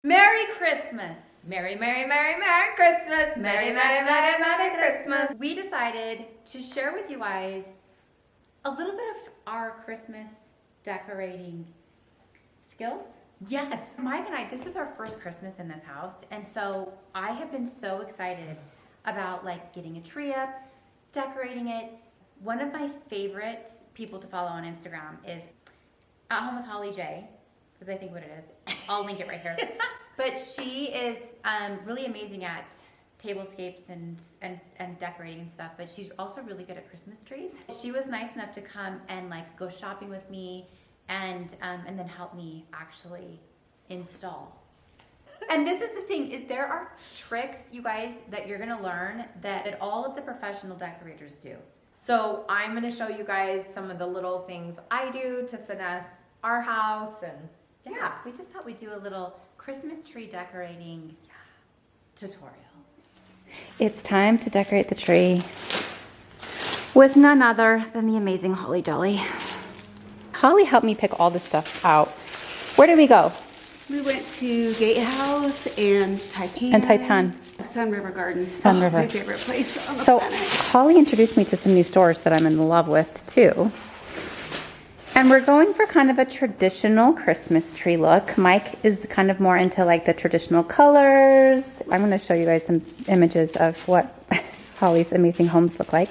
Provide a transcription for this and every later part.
Merry Christmas! Merry, Merry, Merry, Merry Christmas! Merry, Merry, Merry, Merry Christmas! We decided to share with you guys a little bit of our Christmas decorating skills. Yes. Mike and I, this is our first Christmas in this house, and so I have been so excited about like getting a tree up, decorating it. One of my favorite people to follow on Instagram is At Home with Holly J, because I think what it is. I'll link it right here. But she is really amazing at tablescapes and decorating and stuff, but she's also really good at Christmas trees. She was nice enough to come and like go shopping with me and then help me actually install. And this is the thing, is there are tricks, you guys, that you're gonna learn that all of the professional decorators do. So I'm going to show you guys some of the little things I do to finesse our house and Yeah, we just thought we'd do a little Christmas tree decorating tutorial. It's time to decorate the tree with none other than the amazing Holly Jolly. Holly helped me pick all this stuff out. Where did we go? We went to Gatehouse and Taipan. And Taipan. Sun River Gardens. Sun River. My favorite place on the So planet. Holly introduced me to some new stores that I'm in love with too. And we're going for kind of a traditional Christmas tree look. Mike is kind of more into like the traditional colors. I'm going to show you guys some images of what Holly's amazing homes look like.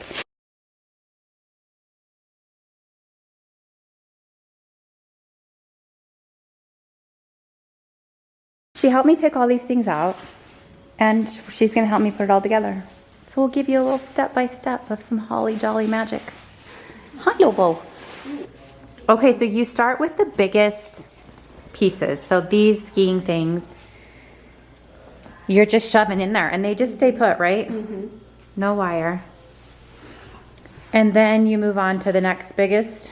She helped me pick all these things out, and she's going to help me put it all together. So we'll give you a little step-by-step of some Holly Jolly magic. Hi, Lobo. Okay, so you start with the biggest pieces. So these skiing things, you're just shoving in there, and they just stay put, right? Mm-hmm. No wire. And then you move on to the next biggest.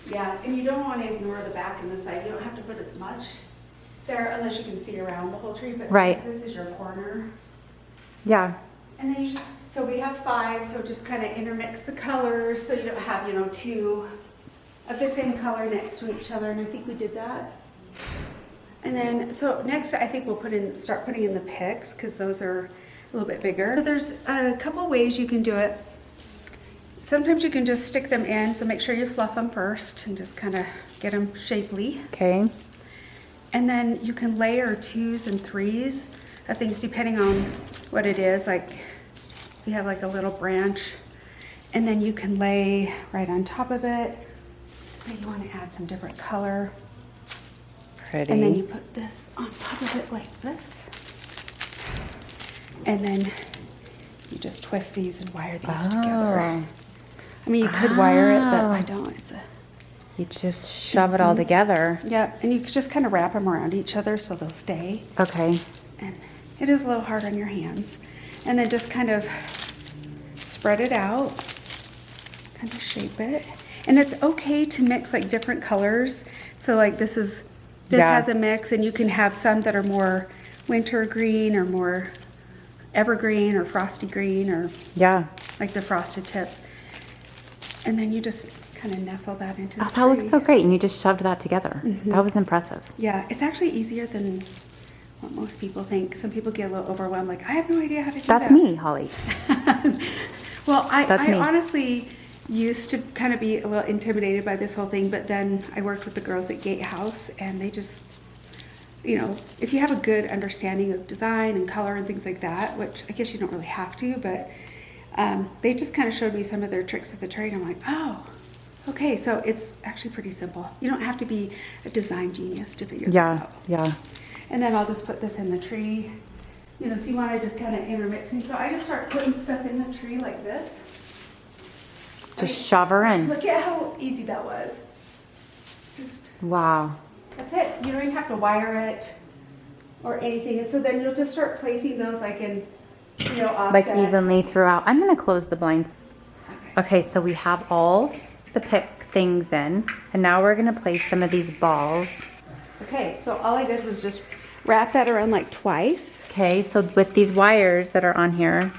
Yeah, and you don't want to ignore the back and the side. You don't have to put as much there unless you can see around the whole tree. But Right. since this is your corner. Yeah. And then you just, so we have 5, so just kind of intermix the colors so you don't have, two of the same color next to each other. And I think we did that. And then, so next I think we'll start putting in the picks because those are a little bit bigger. So there's a couple ways you can do it. Sometimes you can just stick them in, so make sure you fluff them first and just kind of get them shapely. Okay. And then you can layer 2s and 3s of things depending on what it is. Like we have like a little branch, and then you can lay right on top of it. Say you want to add some different color. Pretty. And then you put this on top of it like this. And then you just twist these and wire these together. I mean, you could wire it, but I don't. You just shove it all together. Yeah, and you could just kind of wrap them around each other so they'll stay. Okay. And it is a little hard on your hands. And then just kind of spread it out, kind of shape it. And it's okay to mix like different colors. So like this Yeah. has a mix, and you can have some that are more winter green or more evergreen or frosty green or Yeah. like the frosted tips. And then you just kind of nestle that into the Oh, that looks tree. so great. And you just shoved that together. That was impressive. Yeah, it's actually easier than what most people think. Some people get a little overwhelmed, like, I have no idea how to do that. That's me, Holly. Well, That's I me. honestly used to kind of be a little intimidated by this whole thing, but then I worked with the girls at Gatehouse, and they just, if you have a good understanding of design and color and things like that, which I guess you don't really have to, but they just kind of showed me some of their tricks of the trade. I'm like, oh, okay, so it's actually pretty simple. You don't have to be a design genius to figure this out. Yeah. And then I'll just put this in the tree. So you want to just kind of intermix things. So I just start putting stuff in the tree like this. Just shove her in. Look at how easy that was. Just, Wow. that's it. You don't even have to wire it or anything. And so then you'll just start placing those like in, offset. Like evenly throughout. I'm going to close the blinds. Okay, so we have all the pick things in. And now we're going to place some of these balls. Okay, so all I did was just wrap that around like twice. Okay, so with these wires that are on here,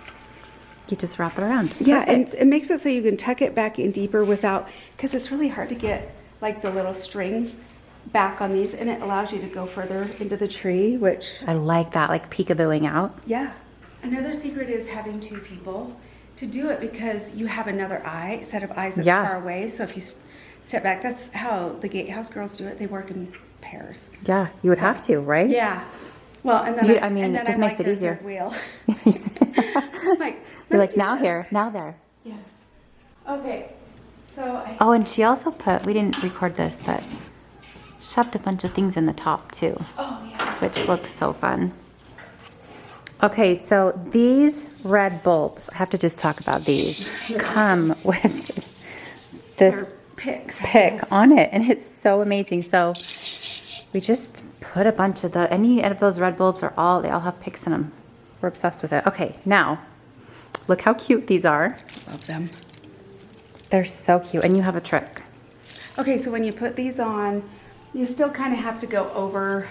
you just wrap it around. Yeah, Perfect. and it makes it so you can tuck it back in deeper without, because it's really hard to get like the little strings back on these, and it allows you to go further into the tree, which, I like that, like peekabooing out. yeah. Another secret is having two people to do it, because you have another set of eyes that's Yeah. far away. So if you step back, that's how the Gatehouse girls do it. They work in pairs. Yeah, you would So- have to, right? Yeah. Well, and then You- I I mean, and it then just I makes like it their easier. third wheel. Like, You're let like, me do now this. here, now there. Yes. Okay. So I Oh, and she also put, we didn't record this, but shoved a bunch of things in the top too, oh yeah. which looks so fun. Okay, so these red bulbs, I have to just talk about these, come with this They're picks. pick on it, and it's so amazing. So we just put a bunch of any of those red bulbs they all have picks in them. We're obsessed with it. Okay, now look how cute these are. Love them. They're so cute, and you have a trick. Okay, so when you put these on, you still kind of have to go over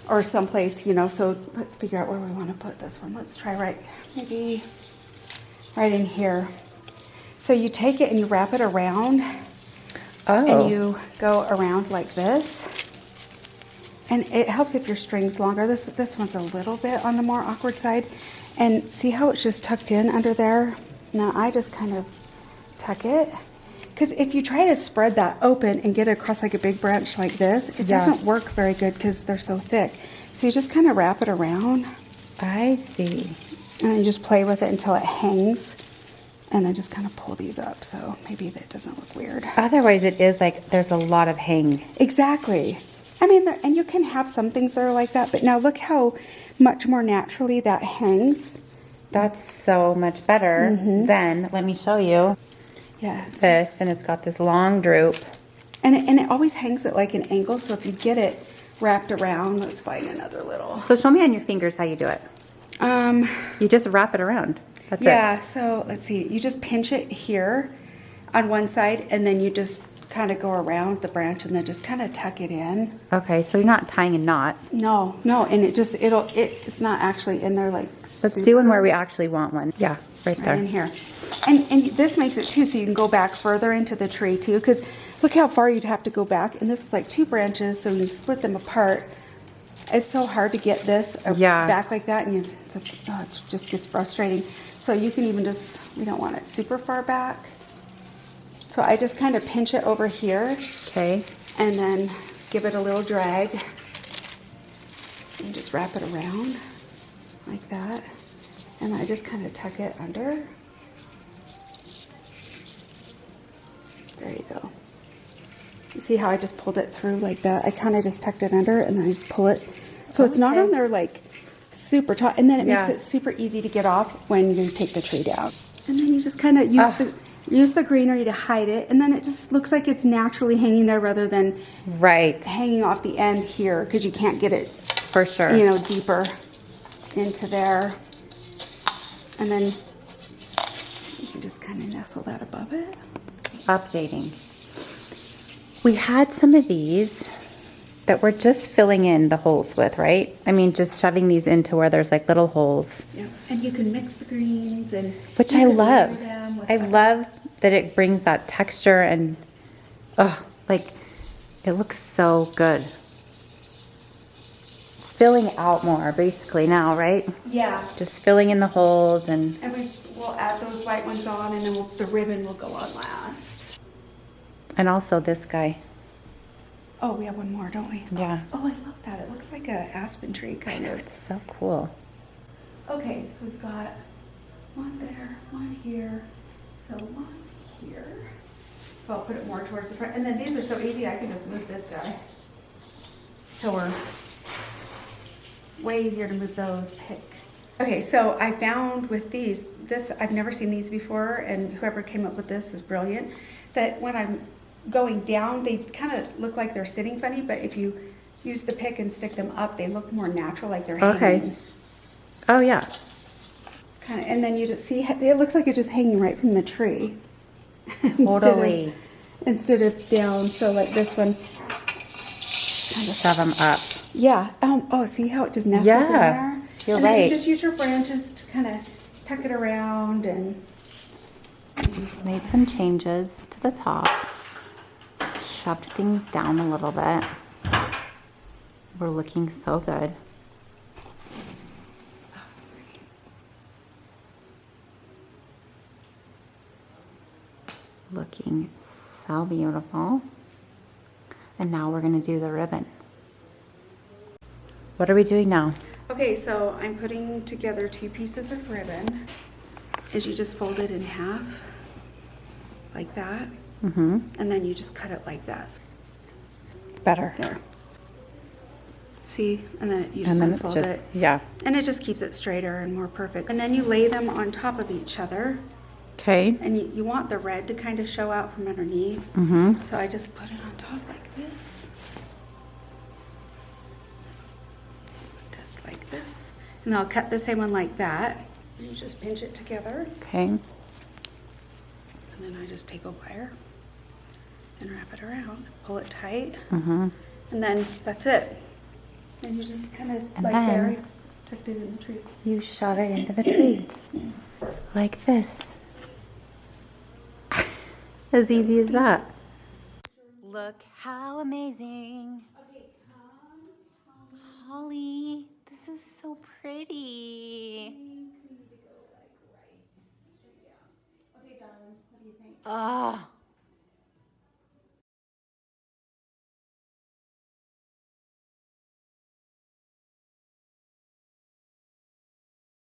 or someplace, you know, so let's figure out where we want to put this one. Let's try maybe right in here. So you take it and you wrap it around, Oh, and you go around like this. And it helps if your string's longer. This one's a little bit on the more awkward side. And see how it's just tucked in under there? Now I just kind of tuck it. Because if you try to spread that open and get it across like a big branch like this, it Yeah. doesn't work very good because they're so thick. So you just kind of wrap it around I see. and then you just play with it until it hangs. And then just kind of pull these up so maybe that doesn't look weird. Otherwise, it is like there's a lot of hang. Exactly. I mean, and you can have some things that are like that, but now look how much more naturally that hangs. That's so much better than, let me show you Yeah. this, and it's got this long droop. And it always hangs at like an angle, so if you get it wrapped around, let's find another little. So show me on your fingers how you do it. Um, You just wrap it around. That's yeah, so let's see. You just pinch it here on one side, and then you just kind of go around the branch and then just kind of tuck it in. it. Okay, so you're not tying a knot. No, and it's not actually in there like Let's super do one where we actually want one. Yeah, right right there. in here. And this makes it too, so you can go back further into the tree too, because look how far you'd have to go back. And this is like 2 branches, so you split them apart. It's so hard to get this Yeah. back like that, and it just gets frustrating. So you can even we don't want it super far back. So I just kind of pinch it over here Okay. and then give it a little drag and just wrap it around like that. And I just kind of tuck it under. There you go. You see how I just pulled it through like that? I kind of just tucked it under and then I just pull it. So it's not Okay. on there like super taut. And then it makes Yeah. it super easy to get off when you take the tree down. And then you just kind of use the greenery to hide it. And then it just looks like it's naturally hanging there rather than Right, hanging off the end here because you can't get it, for sure. you know, deeper into there. And then you can just kind of nestle that above it. Updating. We had some of these that we're just filling in the holes with, right? I mean, just shoving these into where there's like little holes, Yeah. And you can mix the greens and which you I can love. layer them with I the- love that it brings that texture and, like, it looks so good. It's filling out more basically now, right? Yeah. Just filling in the holes and We'll add those white ones on, and then the ribbon will go on last. also this guy. Oh, we have one more, don't we? Yeah. Oh, I love that. It looks like a aspen tree kind of. It's so cool. Okay, so we've got one there, one here, so one here. So I'll put it more towards the front. And then these are so easy, I can just move this guy. So we're way easier to move those pick. Okay, so I found with these, I've never seen these before, and whoever came up with this is brilliant, that when I'm going down, they kind of look like they're sitting funny, but if you use the pick and stick them up, they look more natural, like they're Okay. hanging. Oh yeah. Kind of, and then you just see, it looks like it's just hanging right from the tree. Totally. Instead of down, so like this one. Kind of, Shove them up. yeah, oh, see how it just nestles in Yeah, there? you're and then you right. just use your branches to kind of tuck it around and Made some changes to the top. shoved things down a little bit. We're looking so good. Looking so beautiful. And now we're gonna do the ribbon. What are we doing now? Okay, so I'm putting together 2 pieces of ribbon. Is you just fold it in half, like that, and then you just cut it like that. Better. There. See, and then you just And then unfold it's just, it. yeah. And it just keeps it straighter and more perfect. And then you lay them on top of each other. Okay. And you want the red to kind of show out from underneath. Mm-hmm. So I just put it on top like this. This like this. And I'll cut the same one like that. And you just pinch it together. Okay. And then I just take a wire and wrap it around. Pull it tight. Mm-hmm. And then that's it. And you just kind of And like then- there, tucked it in the tree. You shove it into the tree. Like this. As easy as that. Look how amazing